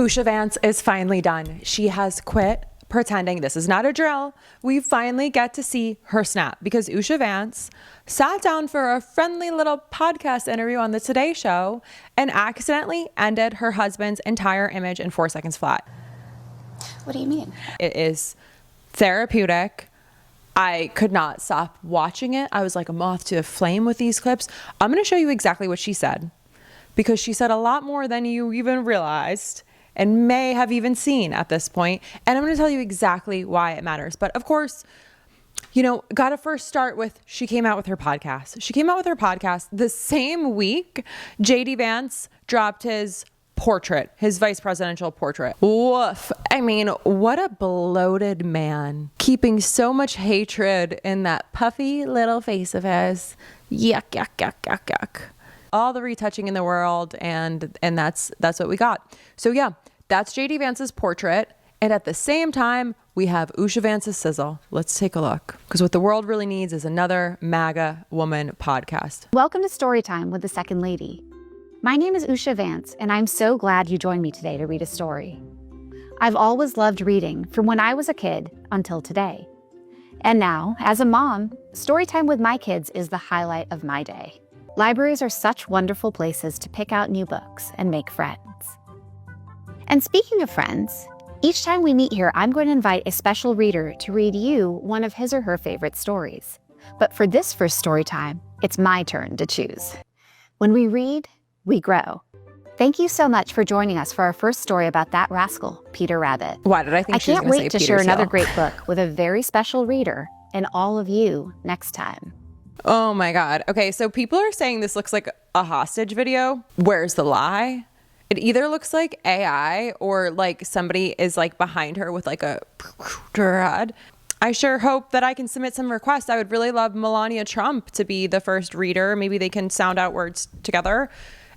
Usha Vance is finally done. She has quit pretending this is not a drill. We finally get to see her snap because Usha Vance sat down for a friendly little podcast interview on the Today Show and accidentally ended her husband's entire image in 4 seconds flat. What do you mean? It is therapeutic. I could not stop watching it. I was like a moth to a flame with these clips. I'm going to show you exactly what she said because she said a lot more than you even realized and may have even seen at this point. And I'm going to tell you exactly why it matters. But of course, you know, got to first start with, she came out with her podcast. She came out with her podcast the same week JD Vance dropped his portrait, his vice presidential portrait. Woof. I mean, what a bloated man, keeping so much hatred in that puffy little face of his. Yuck, yuck, yuck, yuck, yuck. All the retouching in the world, and that's what we got. So yeah, that's JD Vance's portrait, and at the same time we have Usha Vance's sizzle. Let's take a look, because what the world really needs is another MAGA woman podcast. Welcome to Storytime with the Second Lady. My name is Usha Vance, and I'm so glad you joined me today to read a story. I've always loved reading from when I was a kid until today. And now, as a mom, Storytime with my kids is the highlight of my day. Libraries are such wonderful places to pick out new books and make friends. And speaking of friends, each time we meet here, I'm going to invite a special reader to read you one of his or her favorite stories. But for this first story time, it's my turn to choose. When we read, we grow. Thank you so much for joining us for our first story about that rascal, Peter Rabbit. Why did I think she was can't going to say wait to Peter share another Seal? great book with a very special reader and all of you next time. Oh my God. Okay, so people are saying this looks like a hostage video. Where's the lie? It either looks like AI or like somebody is like behind her with like a rod. I sure hope that I can submit some requests. I would really love Melania Trump to be the first reader. Maybe they can sound out words together.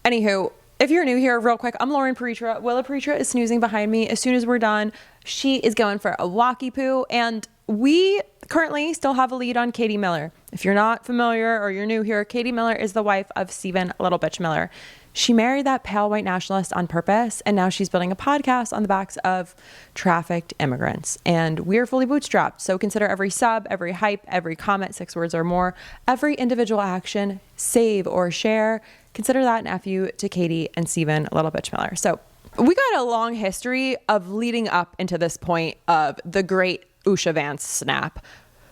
Anywho, if you're new here, real quick, I'm Lauren Paritra. Willa Paritra is snoozing behind me. As soon as we're done, she is going for a walkie poo. And we currently still have a lead on Katie Miller. If you're not familiar or you're new here, Katie Miller is the wife of Stephen Little Bitch Miller. She married that pale white nationalist on purpose, and now she's building a podcast on the backs of trafficked immigrants. And we're fully bootstrapped, so consider every sub, every hype, every comment, 6 words or more, every individual action, save or share. Consider that an F you to Katie and Stephen Little Bitch Miller. So we got a long history of leading up into this point of the great Usha Vance snap.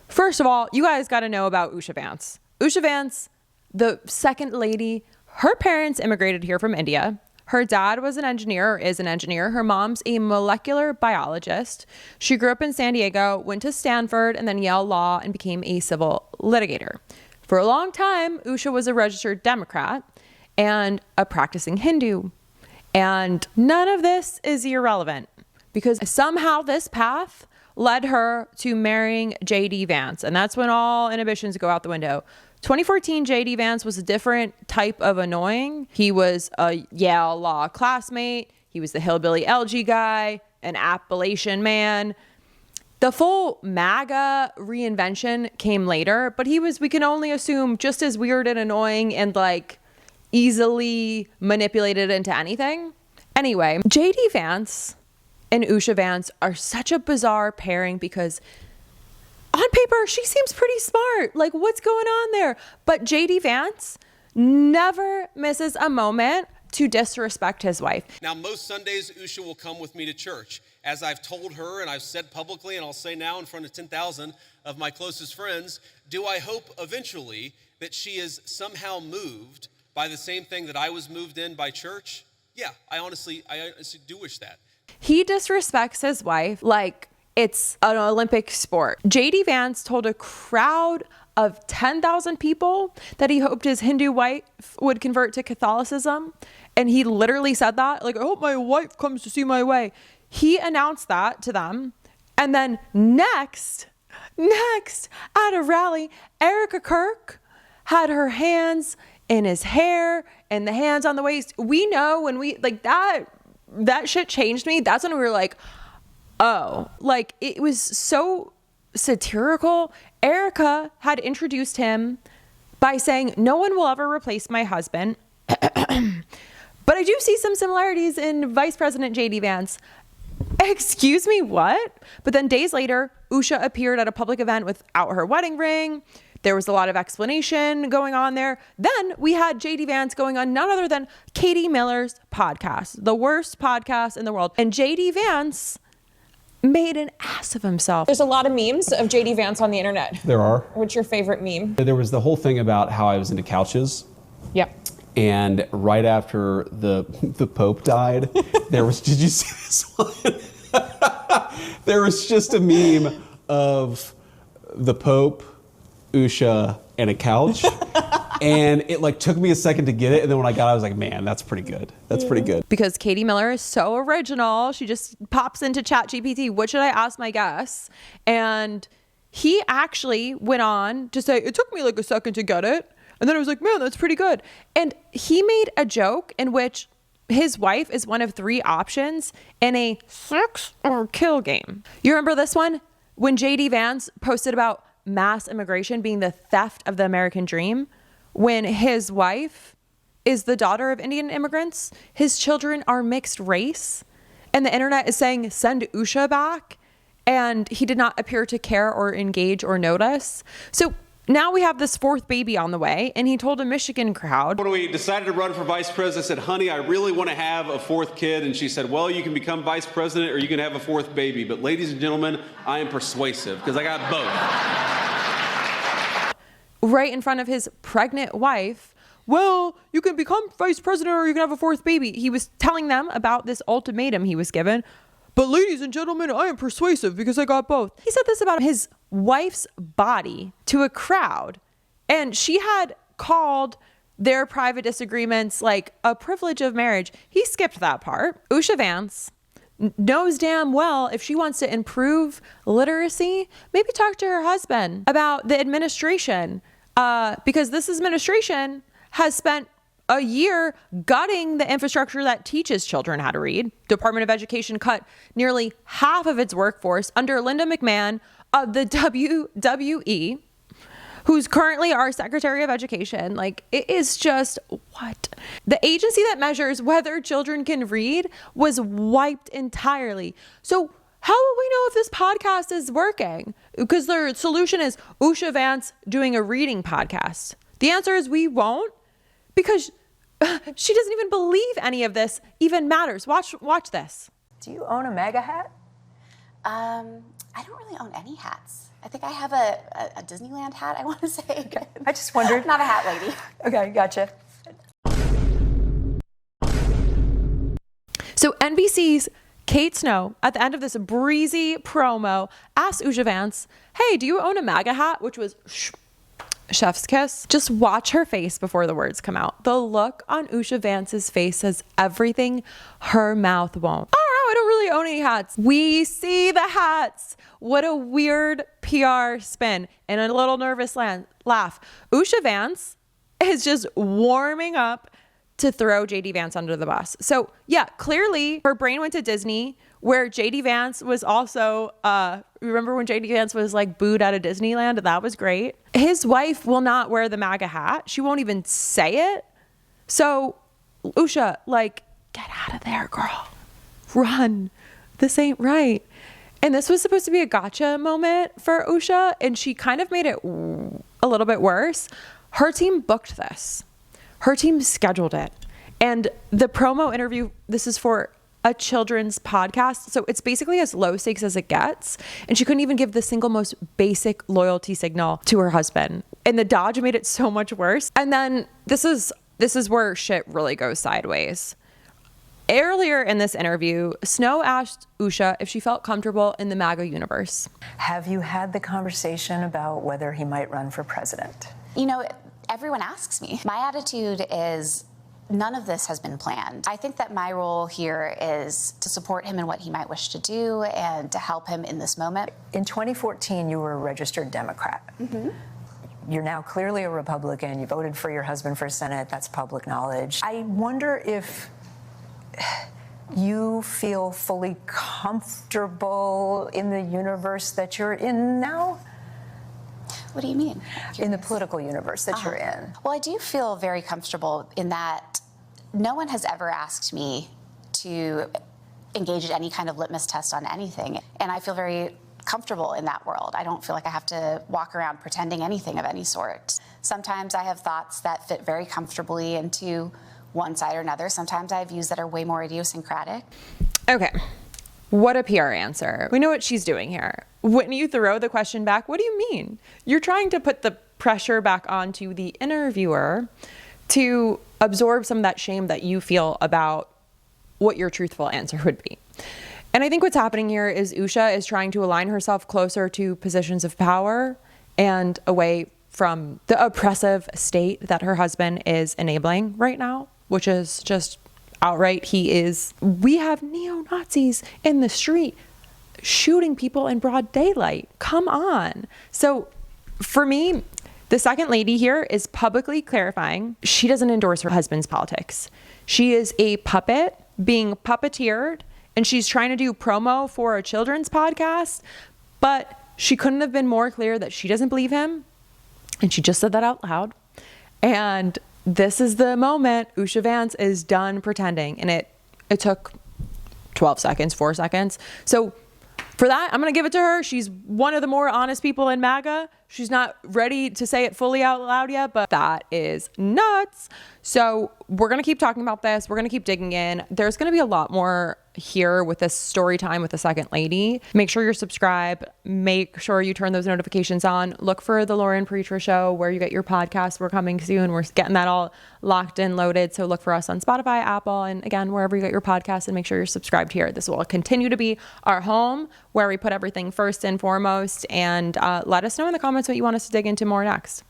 First of all, you guys got to know about Usha Vance. Usha Vance, the second lady, her parents immigrated here from India. Her dad was an engineer, or is an engineer. Her mom's a molecular biologist. She grew up in San Diego, went to Stanford and then Yale Law, and became a civil litigator. For a long time, Usha was a registered Democrat and a practicing Hindu. And none of this is irrelevant because somehow this path led her to marrying JD Vance. And that's when all inhibitions go out the window. 2014, JD Vance was a different type of annoying. He was a Yale Law classmate. He was the hillbilly LG guy, an Appalachian man. The full MAGA reinvention came later, but he was, we can only assume, just as weird and annoying and like easily manipulated into anything. Anyway, JD Vance and Usha Vance are such a bizarre pairing because on paper, she seems pretty smart. Like, what's going on there? But JD Vance never misses a moment to disrespect his wife. Now, most Sundays, Usha will come with me to church. As I've told her and I've said publicly, and I'll say now in front of 10,000 of my closest friends, do I hope eventually that she is somehow moved by the same thing that I was moved in by church? Yeah, I honestly do wish that. He disrespects his wife like it's an Olympic sport. JD Vance told a crowd of 10,000 people that he hoped his Hindu wife would convert to Catholicism. And he literally said that, like, I hope my wife comes to see my way. He announced that to them. And then next at a rally, Erica Kirk had her hands in his hair and the hands on the waist. We know when we, like, that shit changed me. That's when we were like, oh, like it was so satirical. Erica had introduced him by saying, no one will ever replace my husband. But I do see some similarities in Vice President J.D. Vance. Excuse me, what? But then days later, Usha appeared at a public event without her wedding ring. There was a lot of explanation going on there. Then we had J.D. Vance going on none other than Katie Miller's podcast, the worst podcast in the world. And J.D. Vance made an ass of himself. There's a lot of memes of J.D. Vance on the internet. There are. What's your favorite meme? There was the whole thing about how I was into couches. Yep. And right after the Pope died, there was, did you see this one? There was just a meme of the Pope, Usha, and a couch. And it like took me a second to get it. And then when I got it, I was like, man, that's pretty good. That's pretty good. Because Katie Miller is so original. She just pops into ChatGPT. What should I ask my guests? And he actually went on to say, it took me like a second to get it. And then I was like, man, that's pretty good. And he made a joke in which his wife is one of 3 options in a sex or kill game. You remember this one? When J.D. Vance posted about mass immigration being the theft of the American dream, when his wife is the daughter of Indian immigrants, his children are mixed race, and the internet is saying, send Usha back, and he did not appear to care or engage or notice. So now we have this 4th baby on the way, and he told a Michigan crowd. When we decided to run for vice president, I said, honey, I really want to have a 4th kid. And she said, well, you can become vice president or you can have a 4th baby. But ladies and gentlemen, I am persuasive because I got both. Right in front of his pregnant wife, well, you can become vice president or you can have a 4th baby. He was telling them about this ultimatum he was given. But ladies and gentlemen, I am persuasive because I got both. He said this about his wife's body to a crowd. And she had called their private disagreements like a privilege of marriage. He skipped that part. Usha Vance knows damn well if she wants to improve literacy, maybe talk to her husband about the administration. Because this administration has spent a year gutting the infrastructure that teaches children how to read. Department of Education cut nearly half of its workforce under Linda McMahon of the WWE, who's currently our Secretary of Education. Like, it is just what? The agency that measures whether children can read was wiped entirely. So how will we know if this podcast is working? Because their solution is Usha Vance doing a reading podcast. The answer is we won't, because she doesn't even believe any of this even matters. Watch this. Do you own a MAGA hat? I don't really own any hats. I think I have a Disneyland hat, I want to say. Okay. I just wondered. Not a hat lady. Okay, gotcha. So NBC's Kate Snow, at the end of this breezy promo, asked Usha Vance, hey, do you own a MAGA hat? Which was chef's kiss. Just watch her face before the words come out. The look on Usha Vance's face says everything her mouth won't. I don't really own any hats. We see the hats. What a weird PR spin and a little nervous laugh. Usha Vance is just warming up to throw JD Vance under the bus. So yeah, clearly her brain went to Disney, where JD Vance was also, remember when JD Vance was like booed out of Disneyland? That was great. His wife will not wear the MAGA hat. She won't even say it. So Usha, like, get out of there, girl. Run. This ain't right. And this was supposed to be a gotcha moment for Usha, and she kind of made it a little bit worse. Her team booked this. Her team scheduled it. And the promo interview, this is for a children's podcast. So it's basically as low stakes as it gets. And she couldn't even give the single most basic loyalty signal to her husband. And the dodge made it so much worse. And then this is where shit really goes sideways. Earlier in this interview, Snow asked Usha if she felt comfortable in the MAGA universe. Have you had the conversation about whether he might run for president? You know, everyone asks me. My attitude is none of this has been planned. I think that my role here is to support him in what he might wish to do and to help him in this moment. In 2014, you were a registered Democrat. Mm-hmm. You're now clearly a Republican. You voted for your husband for Senate. That's public knowledge. I wonder if you feel fully comfortable in the universe that you're in now? What do you mean? In the political universe that you're in. Well, I do feel very comfortable in that no one has ever asked me to engage in any kind of litmus test on anything. And I feel very comfortable in that world. I don't feel like I have to walk around pretending anything of any sort. Sometimes I have thoughts that fit very comfortably into one side or another. Sometimes I have views that are way more idiosyncratic. Okay. What a PR answer. We know what she's doing here. When you throw the question back, what do you mean? You're trying to put the pressure back onto the interviewer to absorb some of that shame that you feel about what your truthful answer would be. And I think what's happening here is Usha is trying to align herself closer to positions of power and away from the oppressive state that her husband is enabling right now, which is just outright. We have neo-Nazis in the street shooting people in broad daylight. Come on. So for me, the second lady here is publicly clarifying she doesn't endorse her husband's politics. She is a puppet being puppeteered, and she's trying to do promo for a children's podcast, but she couldn't have been more clear that she doesn't believe him. And she just said that out loud. And this is the moment Usha Vance is done pretending. And it took 12 seconds, 4 seconds. So for that, I'm going to give it to her. She's one of the more honest people in MAGA. She's not ready to say it fully out loud yet, but that is nuts. So we're going to keep talking about this. We're going to keep digging in. There's going to be a lot more here with this story time with the second lady. Make sure you're subscribed. Make sure you turn those notifications on. Look for the Lauren Preacher Show where you get your podcast. We're coming soon. We're getting that all locked and loaded. So look for us on Spotify, Apple, and again, wherever you get your podcast, and make sure you're subscribed here. This will continue to be our home where we put everything first and foremost. And let us know in the comments what you want us to dig into more next.